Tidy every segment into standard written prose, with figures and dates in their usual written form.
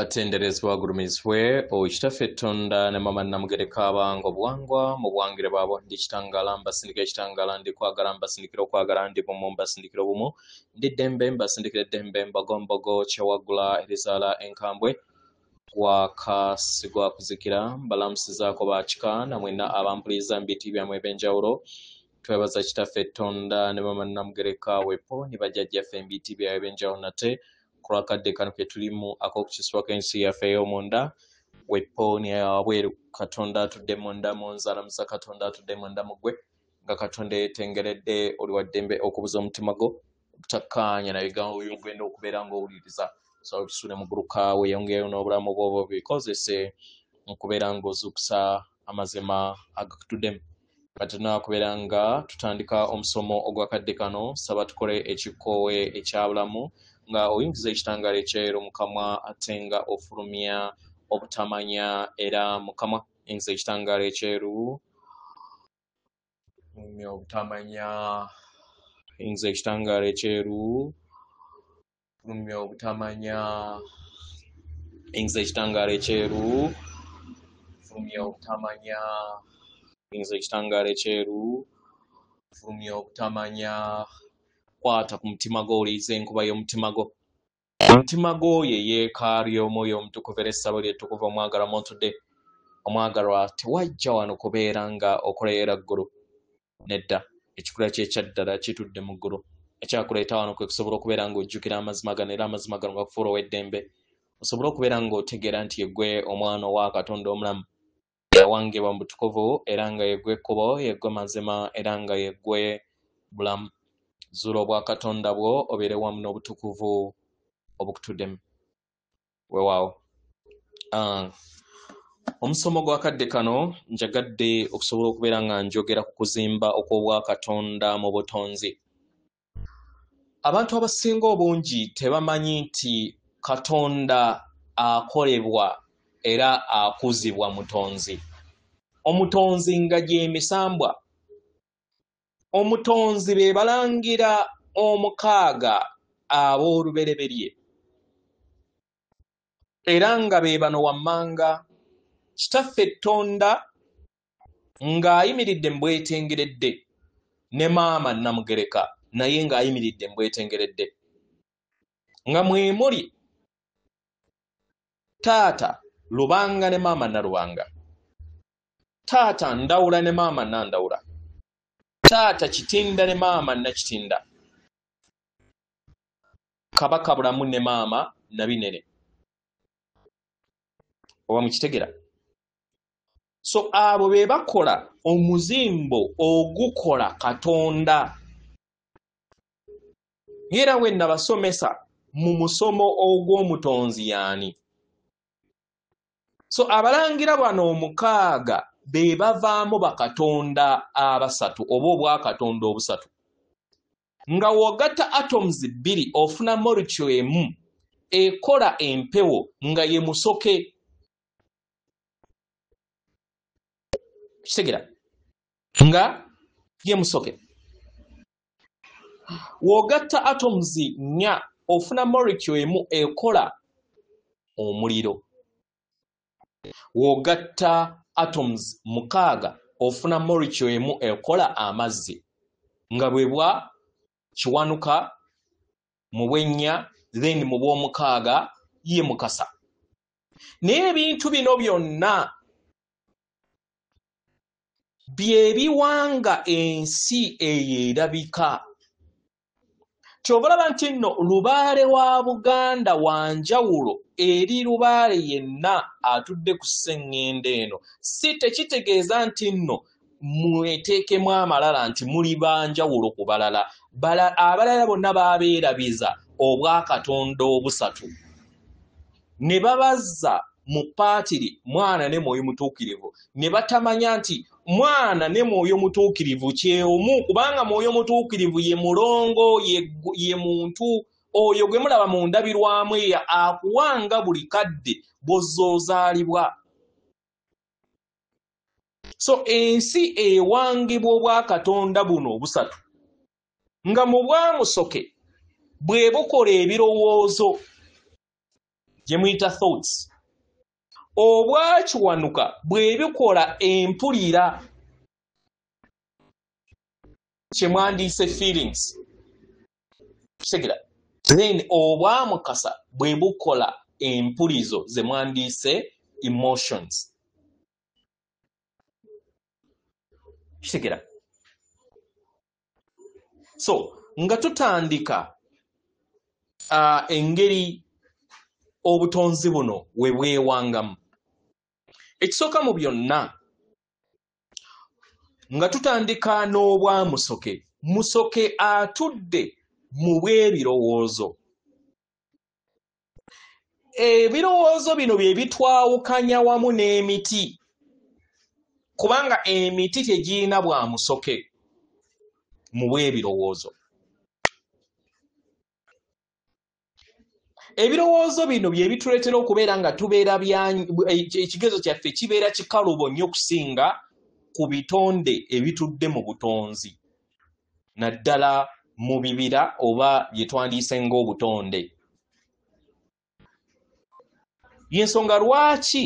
atenderezebwa agulumizibwe Oweekitaffe Tonda ne Mama Namugereka abange obuwangwa mu bwangire bwabo ndi kitangala mbasindikira ekitangala ndi kwagala mbasindikira okwagala ndi bumu mbasindikira obumu ndi ddembe mbasindikira eddembe mbagombogo kyewagula erizaala enkambwe wakasigwa kuzikira mbalamusizaako bakika namwena abampuliriza mu biti byammwe eb'enjawulo twebaza Kitaffe Tonda ne Mama Namugereka wepo ne bajjajjaffe mu biti byabwe eb'enjawulo nate kulwakadde kano ke tulimu ak'okukiswa k'ensi yaffe ey'omunda wepo ni wabweru Katonda atudde munda mu nzalamusa Katonda atudde munda mu ggwe nga Katonda yeetengeredde oli wa ddembe okubuza omutima gwo obutakkaanya na bigambo by'ogenda okubeera ng'owuliriza so tusule mu gguluka weeyongereyo n'obulamu bw'obwo bikozese okubeera ng'ozuukusa amazima agatuddemu Katonda okubeera nga tutandika omusomo ogwakadde kano saba tukole ekikoowe ekyabulamu nga oyingiza ekitangala ekyeru mukamwa ate nga ofulumya obutamanya era mukamwa yingiza ekitangala ekyeru obutamanya yingiza ekitangala ekyeru fulumya obutamanya yingiza ekitangala ekyeru fulumya obutamanya yingiza ekitangala ekyeru fulumya obutamanya kwata ku mutima gwo oliiza enkuba y'omutima gwo omutima gwo ye yeekaalu y'omwoyo omutukuvu era essabo lyettukuvu omwagalwa mwotudde omwagalwa tewajja wano kubeera nga okoleera ggulu nedda ekikula kye ekyaddala kitudde mu ggulu ekyakuleeta wano kwe kusobola okubeera ng'ojjukira amazima gano era amazima gano gakufuula ow'eddembe osobola okubeera ng'otegeera nti yeggwe omwana owa Katonda omulamu yawangibwa mu butukuvu era nga yeggwe ekkubo yeggwe mazima era nga yeggwe bulamu zuula obwa Katonda bwo obeere wamu n'obutukuvu obukutuddemu weewaawo omusomo gwakadde kano njagadde okusobola okubeera nga njogera ku kuzimba okw'obwa Katonda mu butonzi abantu abasinga obungi tebamanyi nti Katonda akolebwa era akuzibwa mutonzi omutonzi nga gy'emisambwa omutonzi be balangira omukaaga ab'olubereberye era nga be bano wammanga Kitaffe Tonda ng'ayimiridde mbwetengeredde ne Maama Namugereka naye ng'ayimiridde mbwetengeredde nga mwe muli Taata Lubanga ne Maama Nalubanga Taata Ndawula ne Maama Nandawula Taata Kitinda ne Maama Nakitinda Kabaka Bulamu ne Maama Nabinene oba mukitegera so abo be bakola omuzimbo ogukola Katonda era wenna basomesa mu musomo ogw'omutonzi yaani so abalangira bano omukaaga be bavaamu bakatonda abasatu oba obwakatonda obusatu nga w'ogatta atoms bbiri ofuna molecule emu ekola empewo nga ye musoke kitegera nga ye musoke w'ogatta atoms nnya ofuna molecule emu ekola omuliro w'ogatta atoms mukaaga ofuna molecule emu ekola amazzi nga bwe bwa kiwanuka mu bwennya then mu bw'omukaaga ye mukasa naye ebintu bino byonna bye biwanga ensi eyo erabika kyova olaba nti nno lubaale wa Buganda wa njawulo eri lubaale yenna atudde ku sseŋŋenda eno si tekitegeeza nti nno mweteekemu amalala nti muli banjawulo ku balala abalala bonna baabeerabiza obwakatonda obusatu ne babazza mu paatiri mwana ne mwoyo mutuukirivu ne batamanya nti mwana ne mwoyo mutuukirivu kyeomu kubanga mwoyo mutuukirivu ye mulongo ye muntu oyo gwe mulaba mu ndabirwamu eyo akuwanga buli kadde bw'ozoozaalibwa so ensi ewangibwa obwakatonda buno obusatu nga mu bwamusoke bwe bukola ebirowoozo gye muyita thoughts obwakiwanuka bwe bikola empulira kye mwandiise feelings kitegeera then obwamukasa bwe bukola empulizo ze mwandiise emotions kitegeera so nga tutandika engeri obutonzi buno we bwewangamu ekisooka mu byonna nga tutandika n'obwamusoke musoke atudde mu bw'ebirowoozo ebirowoozo bino bye bitwawukanya wamu n'emiti kubanga emiti tegirina bwamusoke mu bw'ebirowoozo ebirowoozo bino bye bituleetera okubeera nga tubeera ekigezo kyaffe kibeera kikalubo nnyo okusinga ku bitonde ebitudde mu butonzi naddala mu bibira oba bye twandiise ng'obutonde y'ensonga lwaki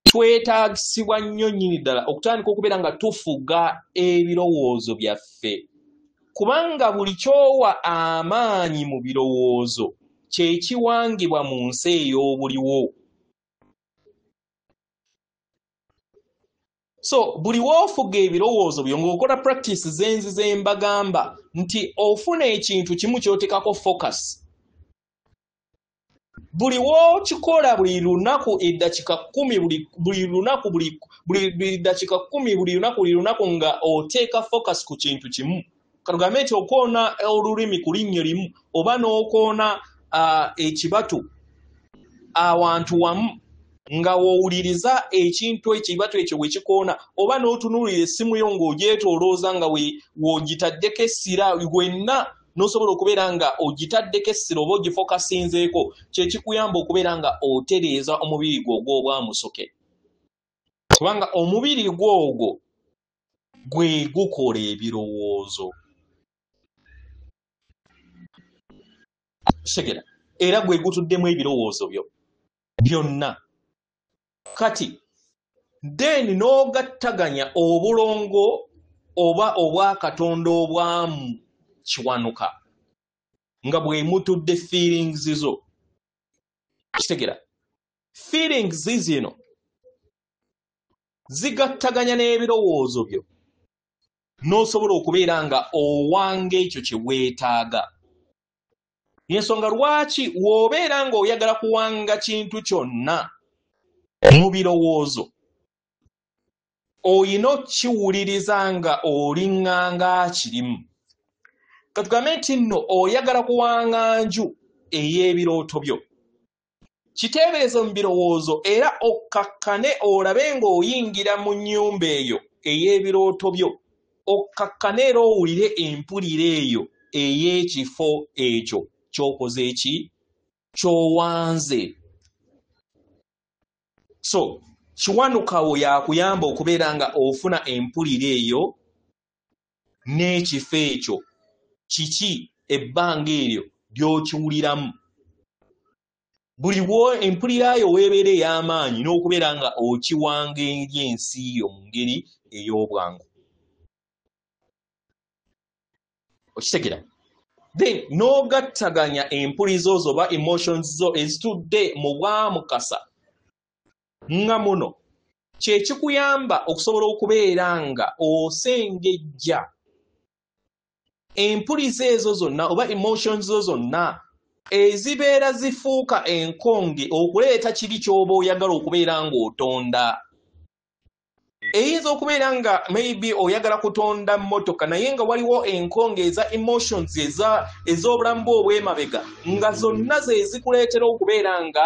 twetaagisibwa nnyo nnyini ddala okutandika okubeera nga tufuga ebirowoozo byaffe kubanga buli kyowa amaanyi mu birowoozo kye kiwangibwa mu nsi ey'obuliwo so buli woofuga ebirowoozo byo ng'okola practice zenzi zembagamba nti ofuna ekintu kimu ky'oteekako focus buli w'okikola buli lunaku eddakiika 10 buli lunaku buli ddakiika 10 buli lunaku nga oteeka focus ku kintu kimu kalugambe nti okoona olulimi ku linnyo limu oba n'okoona ekibatu awantu wamu nga wowuliriza ekintu ekibatu ekyo bwe kikoona oba n'otunuulira essimu yo ng'ogyetoolooza nga w'ogitaddeko essira gwenna n'osobola okubeera nga ogitaddeko essira oba ogifokasinzeeko kye kikuyamba okubeera nga otereeza omubiri gwo ogw'obwamusoke kubanga omubiri gw'ogwo gwe gukola ebirowoozo segera era gwe gutuddemu ebirowoozo byo byonna kati then n'ogattaganya obulongo oba obwakatonda obwamu kiwanuka nga bwe mutudde feelings zo kitegera feelings zino zigattaganya n'ebirowoozo byo n'osobola okubeera nga owanga ekyo kye weetaaga y'ensonga lwaki w'obeera nga oyagala kuwanga kintu kyonna mu birowoozo oyina okkiwuliriza nga oliŋŋanga akirimu katugambe nti nno oyagala kuwanga nju ey'ebirooto byo kiteebereze mu birowoozo era okkakkane olabe ng'oyingira mu nnyumba eyo ey'ebirooto byo okkakkane era owulire empulira eyo ey'ekifo ekyo ky'okoze eki ky'owanze so kiwanukawo yakuyamba okubeera nga ofuna empulira eyo n'ekifo ekyo kiki ebbanga eryo ly'okiwuliramu buli empulira yo weebeera ey'amaanyi n'okubeera nga okiwanga eri ensi yo mu ngeri ey'obwangu okitegera then n'ogattaganya empulizo zo oba emotions zo ezitudde mu bwamukasa nga muno kye kikuyamba okusobola okubeera nga osengejja empulizo ezo zonna oba emotions zo zonna ezibeera zifuuka enkonge okuleeta kiri ky'oba oyagala okubeera ng'otonda eyinza okubeera nga maybe oyagala kutonda mmotoka naye nga waliwo enkonge eza emotions ez'obulamu bwo obw'emabega nga zonna ze zikuleetera okubeera nga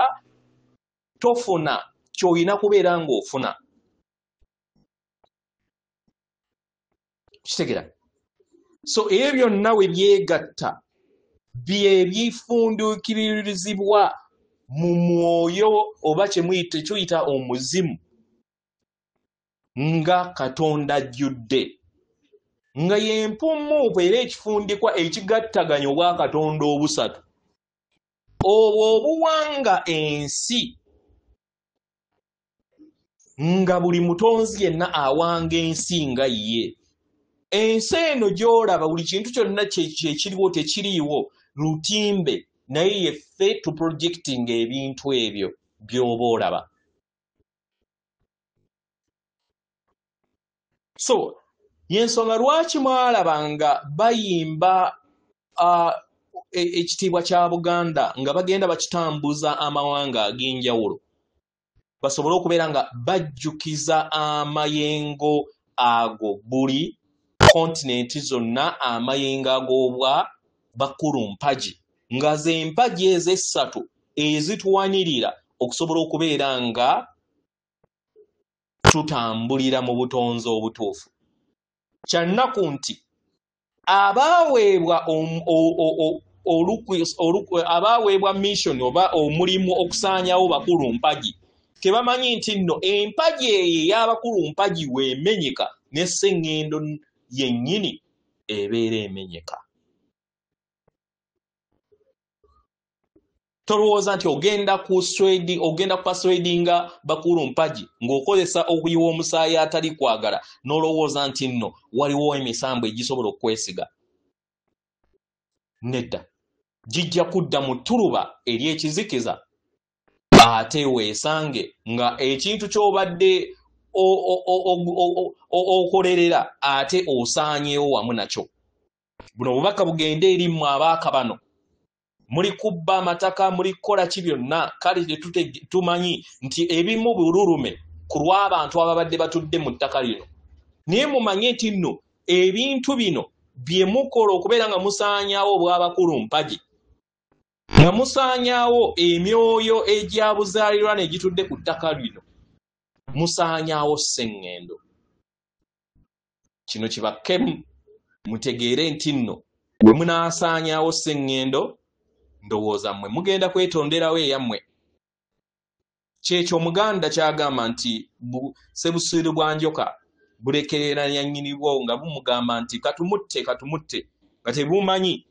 tofuna ky'olina kubeera ng'ofuna kitegera so ebyo byonna we byegatta bye byifunduukirizibwa mu mwoyo oba kyeyita omuzimu nga Katonda ajjudde nga y'empumuupu era ekifundikwa ekigattaganya obwa Katonda obusatu obuwanga ensi nga buli mutonzi yenna awanga ensi nga ye. Ensi eno gy'olaba buli kintu kyonna kyekiriwo tekiriiwo lutimbe, naye yeffe tuprojectinga ebintu ebyo by'oba olaba. So yensonga lwaki mwalaba nga bayimba ekitiibwa kya Buganda nga bagenda bakitambuza amawanga ag'enjawulo, basobole okubeera nga bajjukiza amayengo ago buli kontinenti zonna, amayengo ag'obwa bakulu mpagi, nga ze mpagi ezo essatu ezituwanirira okusobola okubeera nga tutambulira mu butonzi obutuufu. Kyannaku nti abaweebwa mission oba omulimu okusaanyawo bakulu mpagi tebamanyi nti nno empagi eyo ey'abakulu mpagi weemenyeka n'esseŋŋendo yennyini ebeera emenyeka. Tolowooza nti ogenda kupaswedinga bakulu mpagi ng'okozesa okuyiwa omusaayi atali kwagala n'olowooza nti nno waliwo emisambo egisobola okwesiga. Nedda, gijja kudda mu ttuluba ery'ekizikiza ate weesange nga ekintu ky'obadde okolerera ate osaanyeewo wamu nakyo. Buno bubaka bugende eri mmwe abaaka bano. Muli kubba amataka, muli kukola ki byonna, kale tumanyi nti ebimu bululume ku lw'abantu ababadde batudde mu ttaka lino. Naye mumanye nti nno ebintu bino bye mukola okubeera nga musaanyaawo obw'abakulu mpagi, nga musaanyaawo emyoyo egya buzaaliranwa egitudde ku ttaka lino, musaanyaawo sseŋŋendo. Kino kibakkemu mutegeere nti nno bwe munaasaanyaawo sseŋŋendo, ndowooza mmwe mugenda kwetonderawo eyammwe. Kyekyo Omuganda kyagamba nti ssebusiru bwa njoka bulekereranya nnyinibwo nga bumugamba nti katumutte nga tebumanyi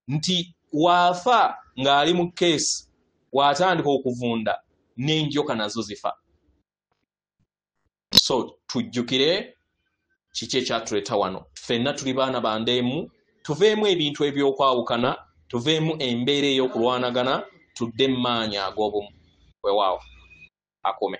nti waafa ng'ali mu keesi, waatandika okuvunda n'enjoka nazo zifa. So tujjukire kiki ekyatuleeta wano. Ffenna tuli baana ba ndeemu, tuveemu ebintu eby'okwawukana, tuveemu embeera ey'okulwanagana, tudde mu maanyi ag'obumu. Weewaawo akome.